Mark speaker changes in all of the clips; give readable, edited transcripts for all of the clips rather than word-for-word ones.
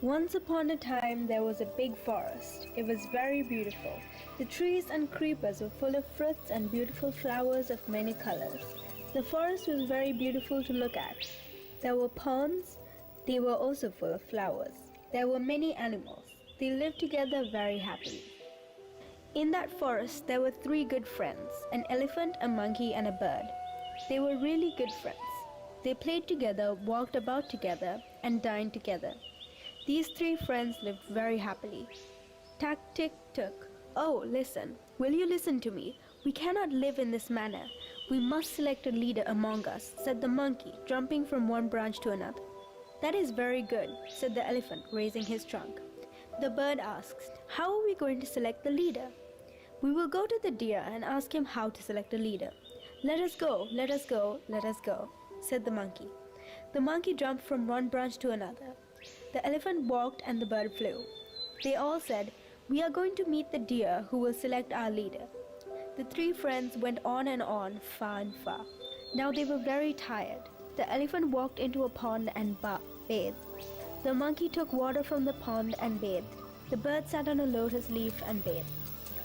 Speaker 1: Once upon a time, there was a big forest. It was very beautiful. The trees and creepers were full of fruits and beautiful flowers of many colors. The forest was very beautiful to look at. There were ponds. They were also full of flowers. There were many animals. They lived together very happily. In that forest, there were three good friends, an elephant, a monkey, and a bird. They were really good friends. They played together, walked about together, and dined together. These three friends lived very happily. Tack, tick, took. Oh, listen. Will you listen to me? We cannot live in this manner. We must select a leader among us, said the monkey, jumping from one branch to another. That is very good, said the elephant, raising his trunk. The bird asked, how are we going to select the leader? We will go to the deer and ask him how to select a leader. Let us go, let us go, let us go, said the monkey. The monkey jumped from one branch to another. The elephant walked and the bird flew. They all said, we are going to meet the deer who will select our leader. The three friends went on and on, far and far. Now they were very tired. The elephant walked into a pond and bathed. The monkey took water from the pond and bathed. The bird sat on a lotus leaf and bathed.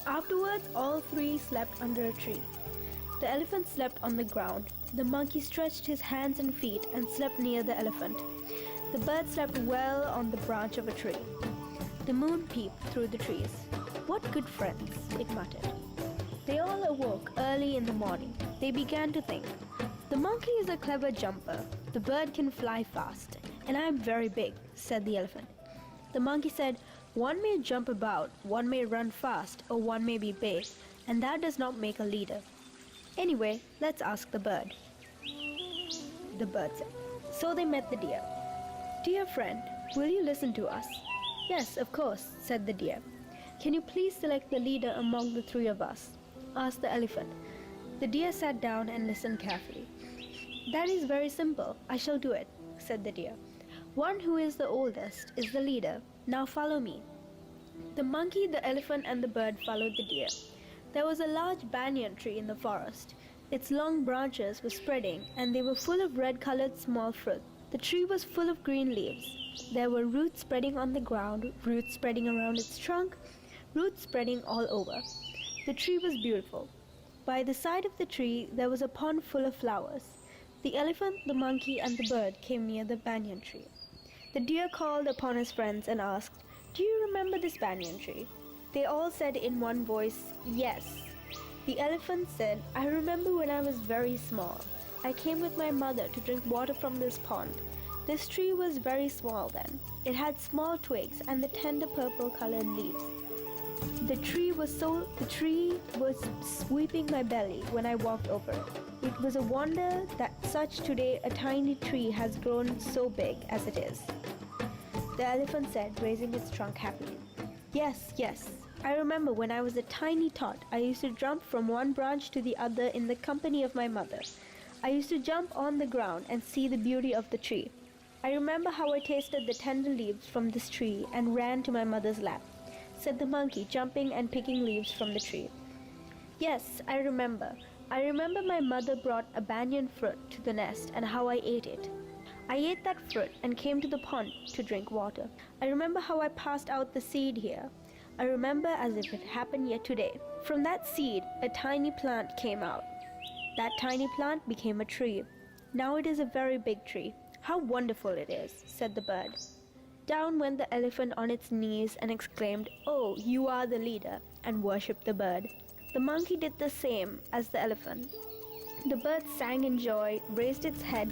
Speaker 1: Afterwards, all three slept under a tree. The elephant slept on the ground. The monkey stretched his hands and feet and slept near the elephant. The bird slept well on the branch of a tree. The moon peeped through the trees. What good friends, it muttered. They all awoke early in the morning. They began to think, the monkey is a clever jumper. The bird can fly fast. And I am very big, said the elephant. The monkey said, one may jump about, one may run fast, or one may be big, and that does not make a leader. Anyway, let's ask the bird. The bird said. So they met the deer. Dear friend, will you listen to us? Yes, of course, said the deer. Can you please select the leader among the three of us? Asked the elephant. The deer sat down and listened carefully. That is very simple. I shall do it, said the deer. One who is the oldest is the leader. Now follow me. The monkey, the elephant, and the bird followed the deer. There was a large banyan tree in the forest. Its long branches were spreading, and they were full of red-colored small fruit. The tree was full of green leaves. There were roots spreading on the ground, roots spreading around its trunk, roots spreading all over. The tree was beautiful. By the side of the tree, there was a pond full of flowers. The elephant, the monkey, and the bird came near the banyan tree. The deer called upon his friends and asked, do you remember this banyan tree? They all said in one voice, yes. The elephant said, I remember when I was very small. I came with my mother to drink water from this pond. This tree was very small then. It had small twigs and the tender purple-colored leaves. The tree was sweeping my belly when I walked over it. It was a wonder that such today a tiny tree has grown so big as it is. The elephant said, raising its trunk happily. Yes, yes. I remember when I was a tiny tot, I used to jump from one branch to the other in the company of my mother. I used to jump on the ground and see the beauty of the tree. I remember how I tasted the tender leaves from this tree and ran to my mother's lap, said the monkey, jumping and picking leaves from the tree. Yes, I remember. I remember my mother brought a banyan fruit to the nest and how I ate it. I ate that fruit and came to the pond to drink water. I remember how I passed out the seed here. I remember as if it happened yet today. From that seed, a tiny plant came out. That tiny plant became a tree. Now it is a very big tree. How wonderful it is, said the bird. Down went the elephant on its knees and exclaimed, oh, you are the leader, and worshipped the bird. The monkey did the same as the elephant. The bird sang in joy, raised its head